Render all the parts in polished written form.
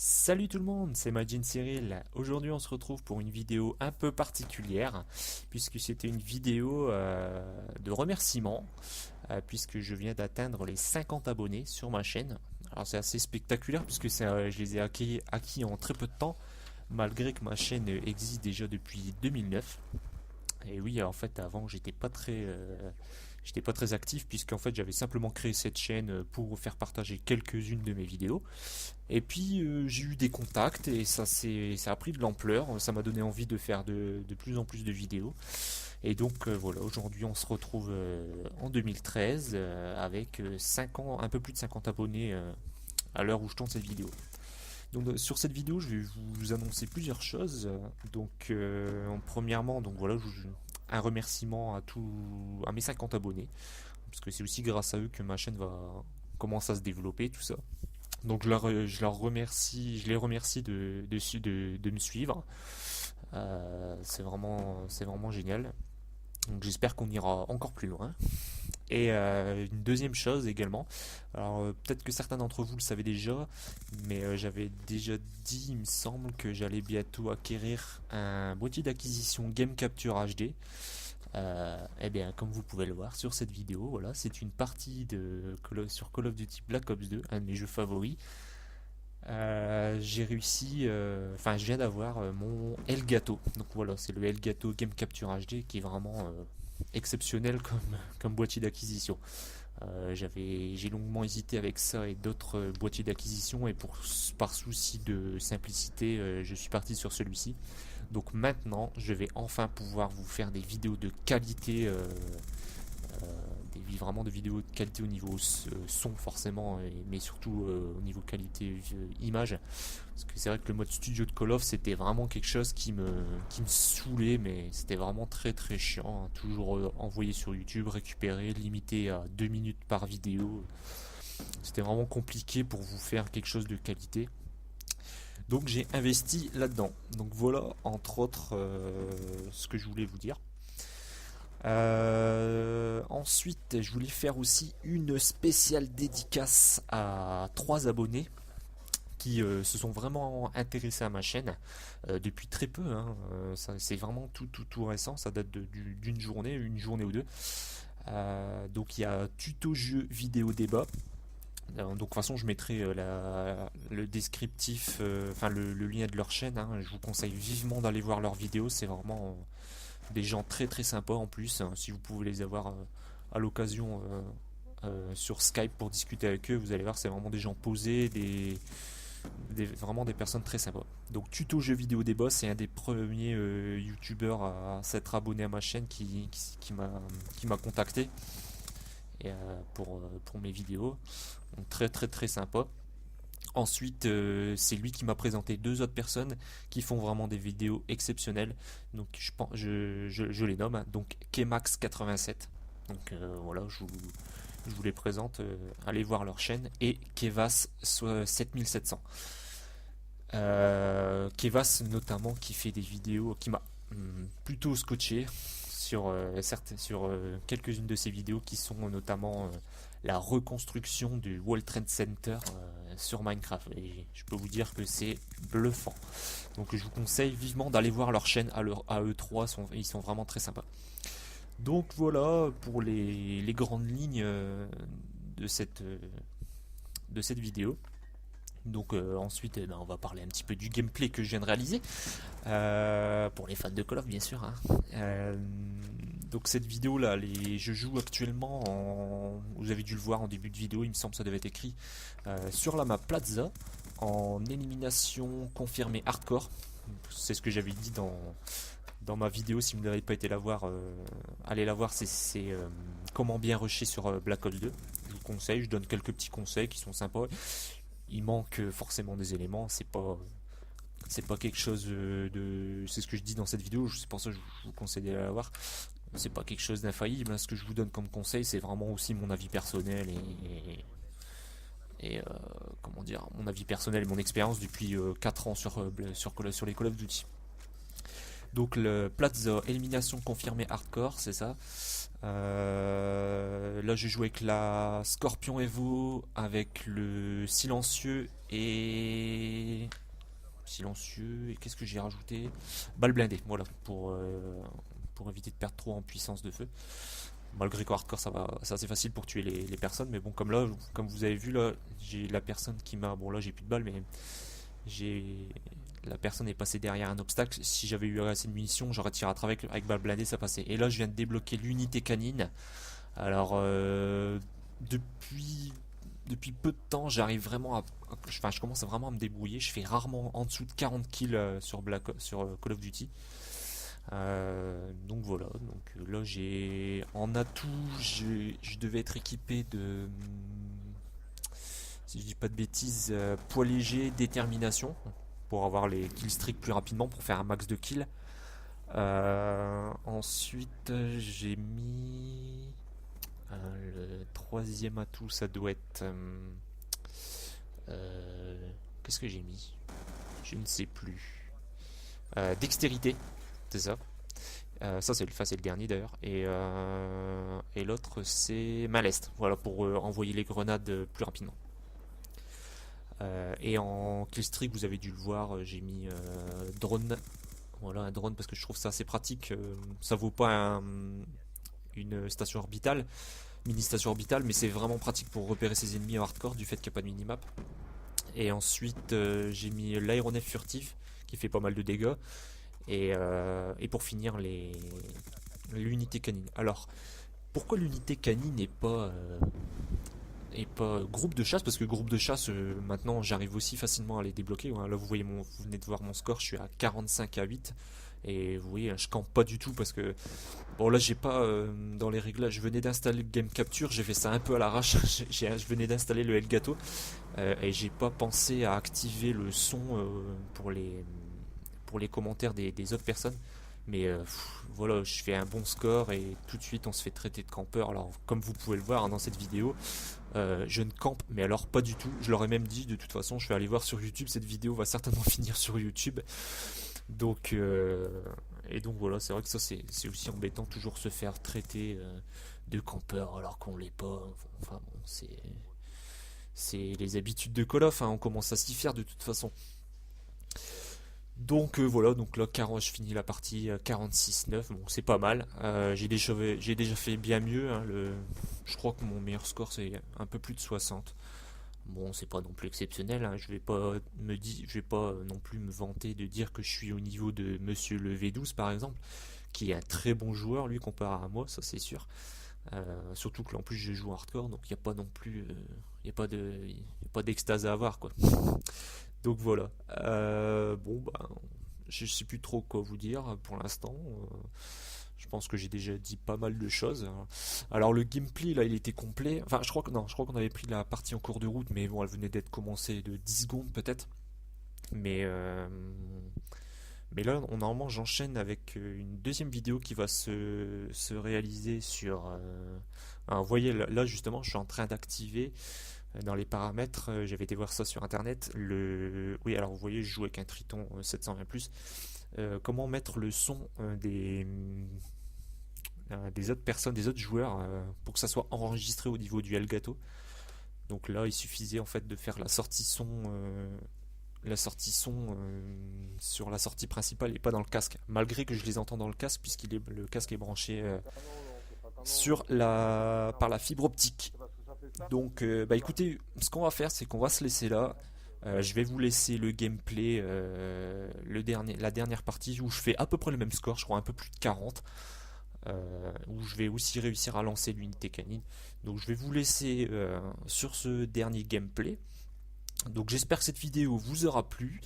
Salut tout le monde, c'est Majin Cyril. Aujourd'hui on se retrouve pour une vidéo un peu particulière puisque c'était une vidéo de remerciement puisque je viens d'atteindre les 50 abonnés sur ma chaîne. Alors c'est assez spectaculaire puisque je les ai acquis en très peu de temps malgré que ma chaîne existe déjà depuis 2009. Et oui, en fait, avant, j'étais pas très actif puisqu'en fait, j'avais simplement créé cette chaîne pour faire partager quelques-unes de mes vidéos. Et puis, j'ai eu des contacts et ça a pris de l'ampleur. Ça m'a donné envie de faire de plus en plus de vidéos. Et donc, voilà, aujourd'hui, on se retrouve en 2013 avec un peu plus de 50 abonnés à l'heure où je tourne cette vidéo. Donc sur cette vidéo, je vais vous annoncer plusieurs choses. Donc premièrement, donc voilà, un remerciement à mes 50 abonnés, parce que c'est aussi grâce à eux que ma chaîne va commencer à se développer, tout ça. Donc je les remercie de me suivre. C'est vraiment génial. Donc j'espère qu'on ira encore plus loin. Et une deuxième chose également, alors peut-être que certains d'entre vous le savaient déjà, mais j'avais déjà dit, il me semble, que j'allais bientôt acquérir un boîtier d'acquisition Game Capture HD. Eh bien, comme vous pouvez le voir sur cette vidéo, voilà, c'est une partie sur Call of Duty Black Ops 2, un de mes jeux favoris. J'ai réussi, enfin, je viens d'avoir mon Elgato. Donc voilà, c'est le Elgato Game Capture HD qui est vraiment exceptionnel comme boîtier d'acquisition. J'ai longuement hésité avec ça et d'autres boîtiers d'acquisition et par souci de simplicité, je suis parti sur celui-ci. Donc maintenant, je vais enfin pouvoir vous faire des vidéos de qualité, vraiment de vidéos de qualité au niveau son forcément, mais surtout au niveau qualité image. Parce que c'est vrai que le mode studio de Call of c'était vraiment quelque chose qui me saoulait, mais c'était vraiment très très chiant, hein. Toujours envoyé sur YouTube, récupéré, limité à 2 minutes par vidéo. C'était vraiment compliqué pour vous faire quelque chose de qualité. Donc j'ai investi là-dedans. Donc voilà, entre autres, ce que je voulais vous dire. Ensuite, je voulais faire aussi une spéciale dédicace à 3 abonnés qui se sont vraiment intéressés à ma chaîne depuis très peu, hein. C'est vraiment tout récent, ça date d'une journée, une journée ou deux. Donc il y a tuto jeu vidéo débat. Donc de toute façon je mettrai le descriptif, enfin le lien de leur chaîne, hein. Je vous conseille vivement d'aller voir leurs vidéos, c'est vraiment des gens très très sympas en plus, hein. Si vous pouvez les avoir à l'occasion sur Skype pour discuter avec eux, vous allez voir, c'est vraiment des gens posés, vraiment des personnes très sympas. Donc tuto jeux vidéo des boss, c'est un des premiers youtubeurs à s'être abonné à ma chaîne qui m'a contacté et, pour mes vidéos. Donc très très très sympa. Ensuite, c'est lui qui m'a présenté 2 autres personnes qui font vraiment des vidéos exceptionnelles. Donc je les nomme, hein. Donc Kemax87. Donc voilà, je vous les présente. Allez voir leur chaîne. Et Kevas 7700. Kevas notamment qui fait des vidéos qui m'a plutôt scotché sur quelques-unes de ses vidéos qui sont notamment la reconstruction du World Trade Center sur Minecraft. Et je peux vous dire que c'est bluffant. Donc je vous conseille vivement d'aller voir leur chaîne à eux trois, ils sont vraiment très sympas. Donc voilà pour les grandes lignes de cette vidéo. Donc ensuite, ben, on va parler un petit peu du gameplay que je viens de réaliser. Pour les fans de Call of, bien sûr, hein. Donc cette vidéo là, je joue actuellement vous avez dû le voir en début de vidéo, il me semble que ça devait être écrit, sur la map Plaza, en élimination confirmée hardcore. C'est ce que j'avais dit dans ma vidéo. Si vous n'avez pas été la voir, allez la voir, c'est comment bien rusher sur Black Ops 2. Je vous conseille, je donne quelques petits conseils qui sont sympas. Il manque forcément des éléments, c'est pas quelque chose c'est ce que je dis dans cette vidéo, c'est pour ça que je vous conseille d'aller la voir. C'est pas quelque chose d'infaillible, hein. Ce que je vous donne comme conseil, c'est vraiment aussi mon avis personnel et comment dire, mon avis personnel et mon expérience depuis 4 ans sur les Call of Duty. Donc le Plaza, élimination confirmée hardcore, c'est ça. Là, je joue avec la Scorpion Evo, avec le silencieux et qu'est-ce que j'ai rajouté? Balle blindée, voilà, pour éviter de perdre trop en puissance de feu. Malgré qu'au hardcore ça va, c'est assez facile pour tuer les personnes, mais bon, comme là, comme vous avez vu là, j'ai la personne qui m'a, bon là j'ai plus de balles, mais j'ai la personne est passée derrière un obstacle. Si j'avais eu assez de munitions, j'aurais tiré à travers avec balle blindée, ça passait. Et là, je viens de débloquer l'unité canine. Alors, depuis depuis peu de temps, j'arrive vraiment enfin, je commence vraiment à me débrouiller. Je fais rarement en dessous de 40 kills sur Call of Duty. Donc voilà. Donc là, j'ai en atout, je devais être équipé de, si je dis pas de bêtises, poids léger, détermination pour avoir les kills streaks plus rapidement pour faire un max de kills. Ensuite, j'ai mis le troisième atout, ça doit être. Qu'est-ce que j'ai mis? Je ne sais plus. Dextérité, c'est ça. Ça, c'est le dernier d'ailleurs. Et l'autre, c'est Maleste. Voilà, pour envoyer les grenades plus rapidement. Et en killstreak, vous avez dû le voir, j'ai mis drone. Voilà, un drone parce que je trouve ça assez pratique. Ça vaut pas une station orbitale, mini station orbitale, mais c'est vraiment pratique pour repérer ses ennemis en hardcore du fait qu'il n'y a pas de minimap. Et ensuite, j'ai mis l'aéronef furtif qui fait pas mal de dégâts. Et pour finir, l'unité canine. Alors, pourquoi l'unité canine et pas groupe de chasse? Parce que groupe de chasse, maintenant, j'arrive aussi facilement à les débloquer. Là, vous venez de voir mon score, je suis à 45 à 8. Et vous voyez, je campe pas du tout parce que bon là j'ai pas dans les réglages. Je venais d'installer le game capture, j'ai fait ça un peu à l'arrache. Je venais d'installer le Elgato et j'ai pas pensé à activer le son pour les commentaires des autres personnes. Mais voilà, je fais un bon score et tout de suite on se fait traiter de campeur. Alors comme vous pouvez le voir hein, dans cette vidéo, je ne campe, mais alors pas du tout. Je leur ai même dit de toute façon, je vais aller voir sur YouTube. Cette vidéo va certainement finir sur YouTube. Donc et donc voilà, c'est vrai que ça c'est aussi embêtant toujours se faire traiter de campeur alors qu'on l'est pas. Enfin bon, c'est les habitudes de Call of, hein, on commence à s'y faire de toute façon. Donc voilà, donc là je finis la partie 46-9, bon c'est pas mal. J'ai déjà fait bien mieux, hein, je crois que mon meilleur score c'est un peu plus de 60. Bon, c'est pas non plus exceptionnel, hein. Je vais pas non plus me vanter de dire que je suis au niveau de Monsieur le V12 par exemple, qui est un très bon joueur lui comparé à moi, ça c'est sûr. Surtout que là, en plus je joue hardcore, donc il n'y a pas non plus, il y a pas d'extase à avoir quoi. Donc voilà. Bon bah, je sais plus trop quoi vous dire pour l'instant. Je pense que j'ai déjà dit pas mal de choses. Alors le gameplay là il était complet. Enfin je crois que non, je crois qu'on avait pris la partie en cours de route, mais bon elle venait d'être commencée de 10 secondes peut-être. Mais mais là normalement j'enchaîne avec une deuxième vidéo qui va se réaliser sur. Alors, vous voyez là justement je suis en train d'activer dans les paramètres. J'avais été voir ça sur internet. Oui alors vous voyez je joue avec un Triton 720+. Comment mettre le son des autres personnes, des autres joueurs, pour que ça soit enregistré au niveau du Elgato. Donc là, il suffisait en fait de faire sur la sortie principale et pas dans le casque. Malgré que je les entends dans le casque, le casque est branché par la fibre optique. Donc, bah écoutez, ce qu'on va faire, c'est qu'on va se laisser là. Je vais vous laisser le gameplay, la dernière partie où je fais à peu près le même score, je crois un peu plus de 40. Où je vais aussi réussir à lancer l'unité canine. Donc je vais vous laisser sur ce dernier gameplay. Donc j'espère que cette vidéo vous aura plu.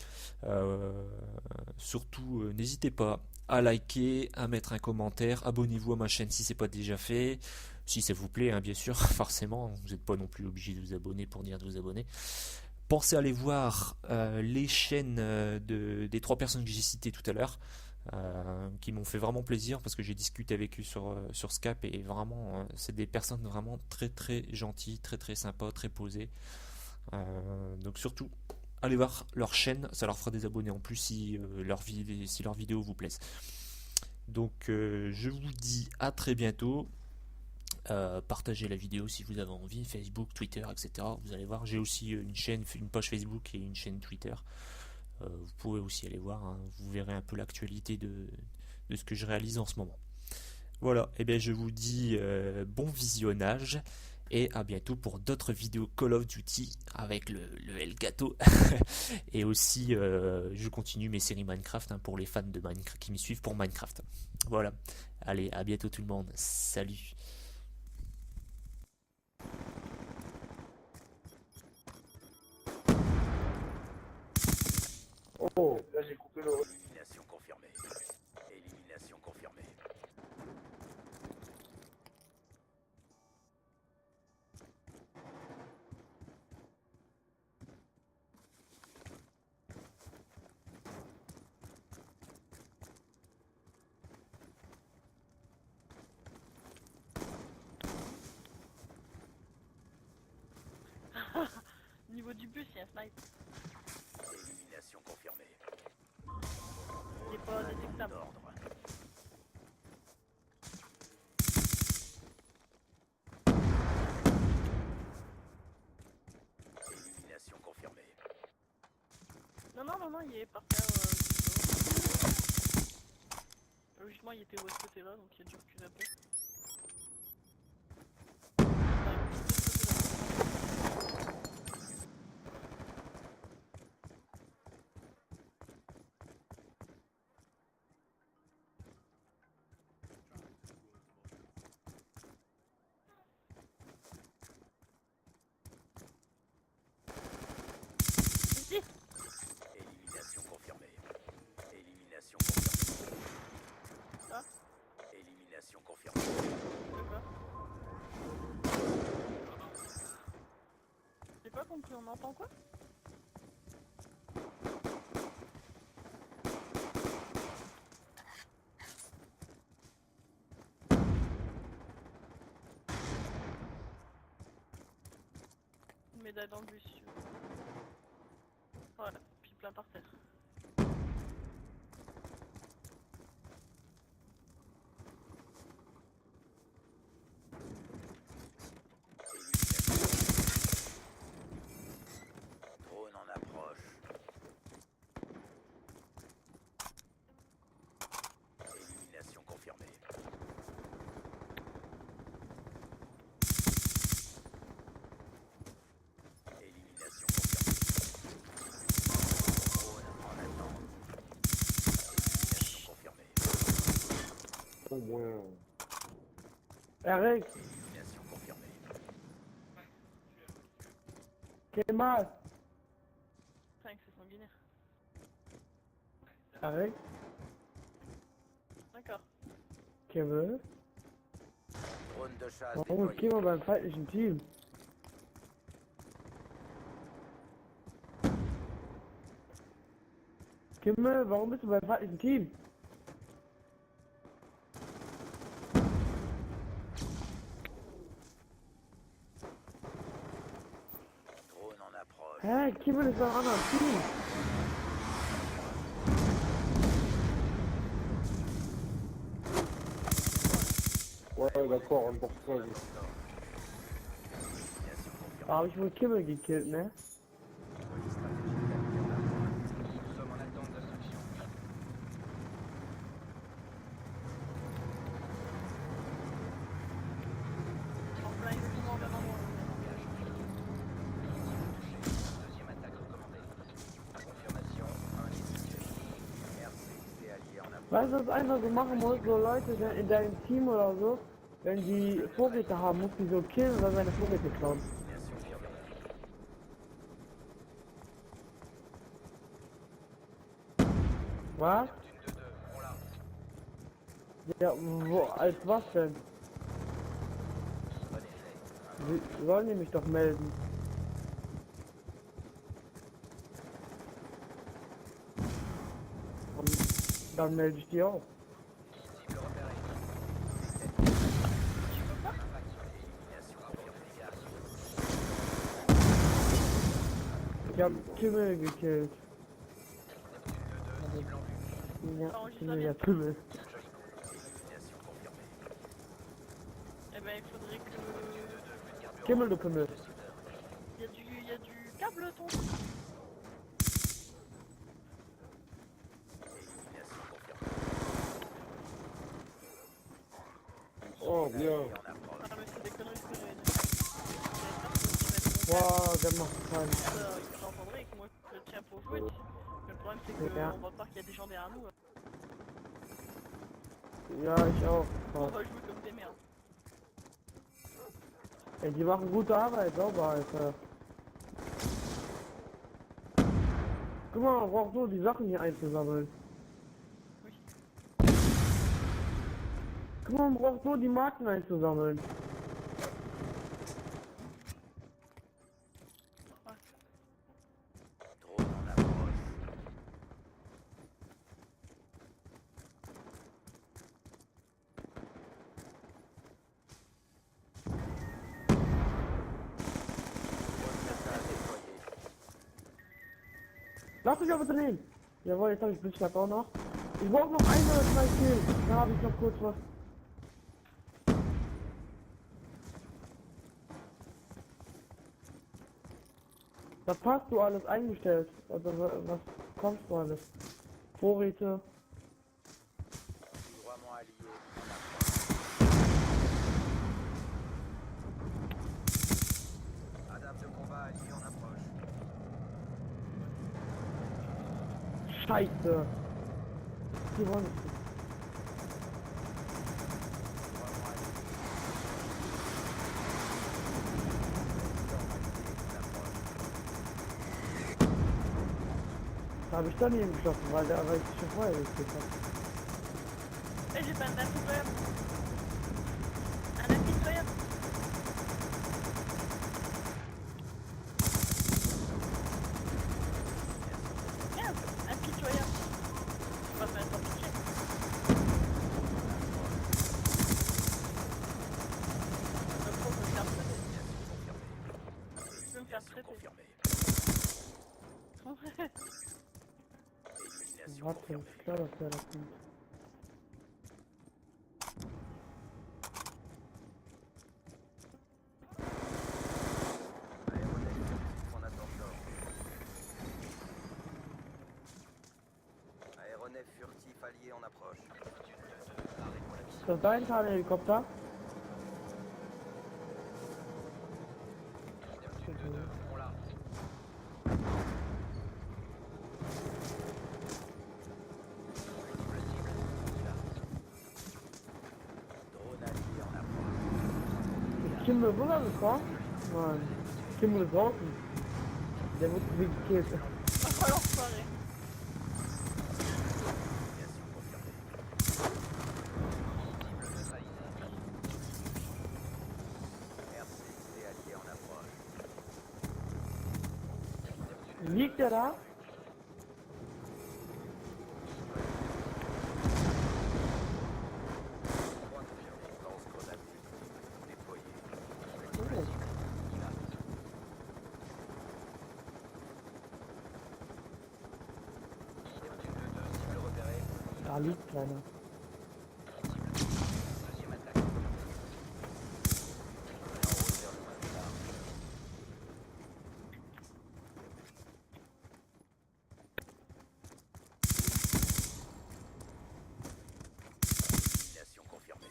Surtout n'hésitez pas à liker, à mettre un commentaire, abonnez-vous à ma chaîne si c'est pas déjà fait. Si ça vous plaît, hein, bien sûr, forcément, vous n'êtes pas non plus obligé de vous abonner pour dire de vous abonner. Pensez à aller voir les chaînes des trois personnes que j'ai citées tout à l'heure. Qui m'ont fait vraiment plaisir parce que j'ai discuté avec eux sur Skype et vraiment c'est des personnes vraiment très très gentilles, très très sympas, très posées. Donc surtout allez voir leur chaîne, ça leur fera des abonnés en plus si leurs vidéos vous plaisent. Donc je vous dis à très bientôt Partagez la vidéo si vous avez envie, Facebook, Twitter, etc. Vous allez voir, j'ai aussi une page Facebook et une chaîne Twitter. Vous pouvez aussi aller voir, hein, vous verrez un peu l'actualité de ce que je réalise en ce moment. Voilà, et bien je vous dis bon visionnage et à bientôt pour d'autres vidéos Call of Duty avec le Elgato. Et aussi, je continue mes séries Minecraft, hein, pour les fans de Minecraft qui me suivent pour Minecraft. Voilà, allez, à bientôt tout le monde. Salut. Oh, là j'ai coupé le... Élimination confirmée. Élimination confirmée. Niveau du bus, il y a un snipe. Élimination confirmée. Il est pas détectable. Ordre. Élimination confirmée. Non, il est par terre. Logiquement, il était de ce côté-là, donc il a dû reculer un peu. Ici. Élimination confirmée. Élimination confirmée. Ah, Élimination confirmée. j'ai pas compris, on entend quoi? Une médaille dans le bus, si tu veux. Voilà, puis plein par terre. Drone en approche. Élimination confirmée. Élimination confirmée. Drone en attente. Élimination confirmée. Au moins... Eric, Élimination confirmée. qu'est-ce mal? Putain, c'est sanguinaire. Eric, D'accord. qu'est-ce que... Drone de chasse Warum déployé. gehen wir beim feindlichen Team? Kimme, warum bist du beim feindlichen Team? Drone en approche. Hä, Kimme ist beim anderen Team. Ouais, d'accord, un portefeuille. Élimination confirmée. Da hab ich wohl Kimme gekillt, ne? Nous sommes en attente d'instruction. En plein exactement au même endroit. Deuxième attaque recommandée. Confirmation, un essai. RCXD allié en approche. Weißt du, was du einfach so machen musst? So Leute in deinem Team oder so, wenn die Vorräte haben, musst du die so killen oder seine Vorräte klauen. Élimination confirmée. Was? Neptune 2-2, on l'a. Ja, wo, als was denn? Bon essai. Sie sollen die mich doch melden. Und dann melde ich die auch. Cible repérée. Impact sur l'élimination confirmée. Gaz. Ich hab Kimmel gekillt. Neptune 2-2, cible en vue. Ja, Kimmel, ja Kimmel. Élimination confirmée. Eh ben, ben il faudrait que... Kimmel de Pimmel. Il y a du câble, ton... Oh, bien. Ah mais c'est des conneries ce que j'avais dit. Waouh, regarde-moi. Ouais. Ils entendraient que moi je tiens pour jouer. Mais le problème c'est que Ja. on va voir qu'il y a des gens derrière nous. Ja, ich auch. On Ja. va jouer comme des merdes. Ey, die machen gute Arbeit, sauber, Alter. Guck mal, man braucht nur die Sachen hier einzusammeln. Oui. Guck mal, man braucht nur die Marken einzusammeln. Drone en approche. Lass mich aber nehmen. Jawohl, jetzt habe ich Blitzschlag auch noch. Ich brauche noch 1 oder 2 Kills. Da habe ich noch kurz was. Da hast du alles eingestellt. Also was kommst du alles? Vorräte. Librement allié. Adapte de combat allié en approche. Scheiße. Die wollen nicht. Librement allié. Da habe ich daneben geschossen, weil ich schon vorher gekriegt habe. Et j'ai pas un incroyable. Un incroyable. Merde, impitoyable. Je vais pas me mettre en pitié. Le pro peut me faire traiter. Je peux me faire traiter. Confirmé. Ouais. Élimination Warte, confirmée. ist klar, dass der das kommt. Aéronef furtif en attente d'ordre. Aéronef furtif allié en approche. Ist das dein Helikopter? On l'a. Drone allié en approche. Ist Kimmel rübergekommen? Nein. Kimmel ist draußen. Der wird gekillt. Va falloir se barrer. Élimination confirmée. Cible neutralisée. RCXD allié en approche. Liegt der da? Lance grenade déployée. Oh. Cible repérée. Da liegt keiner. Deuxième attaque. On est en route vers le Mandela. Élimination confirmée.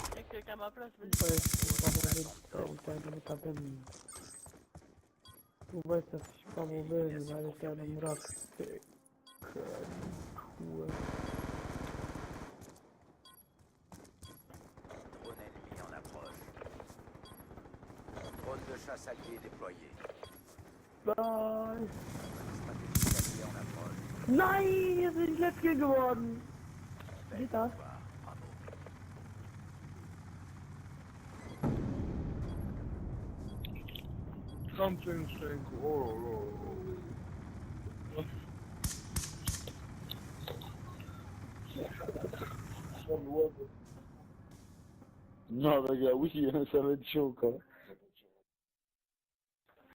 Il y a quelqu'un à ma place, vas-y. Du weißt, dass ich Pamo will, weil ich gerne Murat fick. Cool. Drone ennemi en approche. Drone de chasse allié déployé. Bye. Stratégie allié en approche. Nein, jetzt bin ich letzte geworden. Geht das? Bravo. Something's saying, oh. Non, les gars, oui, ça va être chaud, quoi.